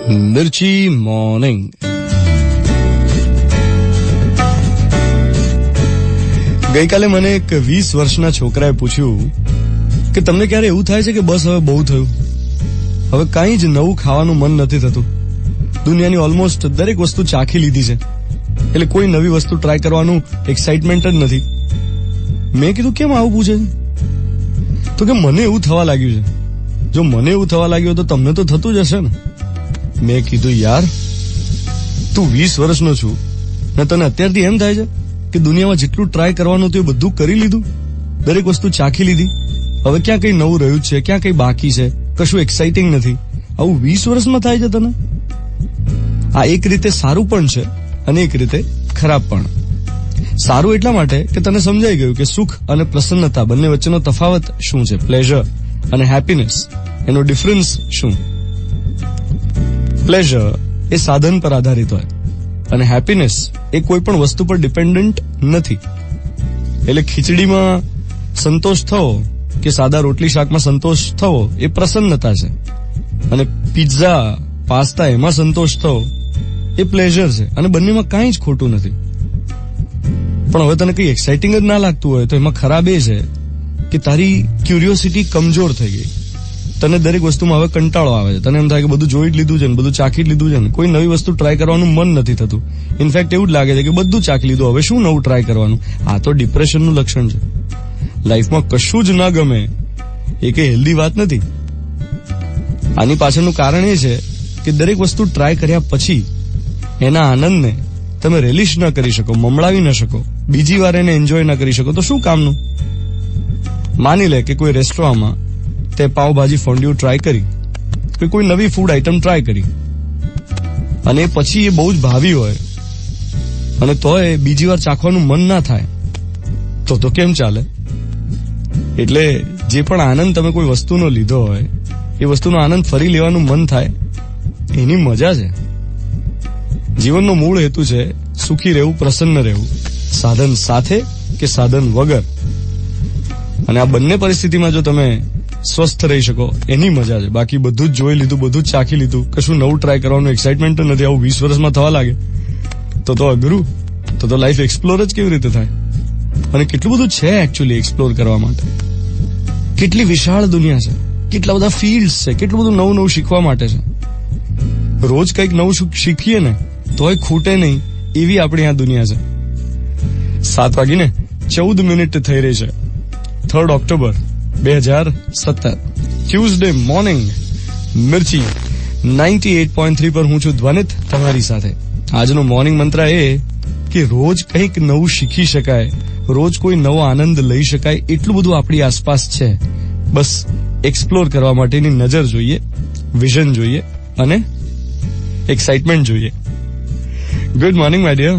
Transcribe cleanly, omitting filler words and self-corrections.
मिर्ची मॉर्निंग। ગઈકાલે મને એક 20 વર્ષના છોકરાએ પૂછ્યું કે તમને ક્યારે એવું થાય છે કે બસ હવે બહુ થયું, હવે કાંઈ જ નવું ખાવાનું મન નથી થતું, દુનિયાની ઓલમોસ્ટ દરેક વસ્તુ ચાખી લીધી છે, એટલે કોઈ નવી વસ્તુ ટ્રાય કરવાનું એક્સાઇટમેન્ટ જ નથી. મેં કીધું કેમ આવું પૂછે છે? તો કે મને એવું થવા લાગ્યું છે. જો મને એવું થવા લાગ્યું તો તમને તો થતું જ હશે ને. મેં કીધું યાર તું 20 વર્ષનો છું ને તને અત્યારથી એમ થાય છે કે દુનિયામાં જેટલું ટ્રાય કરવાનું હતું એ બધું કરી લીધું, દરેક વસ્તુ ચાખી લીધી, હવે ક્યાં કઈ નવું રહ્યું છે, ક્યાં કઈ બાકી છે, કશું એક્સાઇટિંગ નથી. આવું 20 વર્ષમાં થાય છે તને? આ એક રીતે સારું પણ છે અને એક રીતે ખરાબ પણ. સારું એટલા માટે કે તને સમજાઈ ગયું કે સુખ અને પ્રસન્નતા બંને વચ્ચેનો તફાવત શું છે, પ્લેઝર અને હેપીનેસ એનો ડિફરન્સ શું. પ્લેઝર એ સાધન પર આધારિત હોય અને હેપીનેસ એ કોઈ પણ વસ્તુ પર ડિપેન્ડન્ટ નથી. એટલે ખીચડીમાં સંતોષ થવો કે સાદા રોટલી શાકમાં સંતોષ થવો એ પ્રસન્નતા છે, અને પિઝા પાસ્તા એમાં સંતોષ થવો એ પ્લેઝર છે, અને બંનેમાં કાંઈ જ ખોટું નથી. પણ હવે તને કંઈ એક્સાઇટિંગ જ ના લાગતું હોય તો એમાં ખરાબ એ છે કે તારી ક્યુરિયોસિટી કમજોર થઈ ગઈ. તને દરેક વસ્તુમાં હવે કંટાળો આવે છે, તને એમ થાય કે બધું જોઈ જ લીધું છે ને, બધું ચાખી જ લીધું છે ને, કોઈ નવી વસ્તુ ટ્રાય કરવાનું મન નથી થતું. ઇનફેક્ટ એવું જ લાગે છે કે બધું ચાખી લીધું, હવે શું નવું ટ્રાય કરવાનું. આ તો ડિપ્રેશનનું લક્ષણ છે. લાઈફમાં કશું જ ના ગમે એ કઈ હેલ્ધી વાત નથી. આની પાછળનું કારણ એ છે કે દરેક વસ્તુ ટ્રાય કર્યા પછી એના આનંદને તમે રિલીશ ન કરી શકો, મમળાવી ન શકો, બીજી વાર એને એન્જોય ન કરી શકો તો શું કામનું. માની લે કે કોઈ રેસ્ટોરન્ટમાં તે પાવભાજી ફોન્ડ્યુ ટ્રાય કરી, કે કોઈ નવી ફૂડ આઈટમ ટ્રાય કરી, અને પછી એ બહુ જ ભાવી હોય અને તોય બીજી વાર ચાખવાનું મન ના થાય તો કેમ ચાલે. એટલે જે પણ આનંદ તમે કોઈ વસ્તુનો લીધો હોય એ વસ્તુનો આનંદ ફરી લેવાનું મન થાય, એની મજા છે. જીવનનો મૂળ હેતુ છે સુખી રહેવું, પ્રસન્ન રહેવું, સાધન સાથે કે સાધન વગર. અને આ બંને પરિસ્થિતિમાં જો તમે સ્વસ્થ રહી શકો એની મજા છે. બાકી બધું જ જોઈ લીધું, બધું જ ચાખી લીધું, કશું નવું ટ્રાય કરવાનું એક્સાઇટમેન્ટ નથી, આવું 20 વર્ષમાં થવા લાગે તો અઘરું. તો લાઈફ એક્સપ્લોર જ કેવી રીતે થાય. અને કેટલું બધું છે એકચ્યુઅલી એક્સપ્લોર કરવા માટે. કેટલી વિશાળ દુનિયા છે, કેટલા બધા ફિલ્ડ્સ છે, કેટલું બધું નવું નવું શીખવા માટે છે. રોજ કંઈક નવું શીખીએ ને તોય ખૂટે નહીં એવી આપણી આ દુનિયા છે. 7:14 થઈ રહી છે, 3 ઓક્ટોબર 2017, ટ્યુઝડે મોર્નિંગ. મિર્ચી 98.3 પર હું છું ધ્વનિત તમારી સાથે. આજનો મોર્નિંગ મંત્ર એ કે રોજ કંઈક નવું શીખી શકાય, રોજ કોઈ નવો આનંદ લઈ શકાય એટલું બધું આપણી આસપાસ છે. બસ એક્સપ્લોર કરવા માટેની નજર જોઈએ, વિઝન જોઈએ અને એક્સાઇટમેન્ટ જોઈએ. Good morning my dear.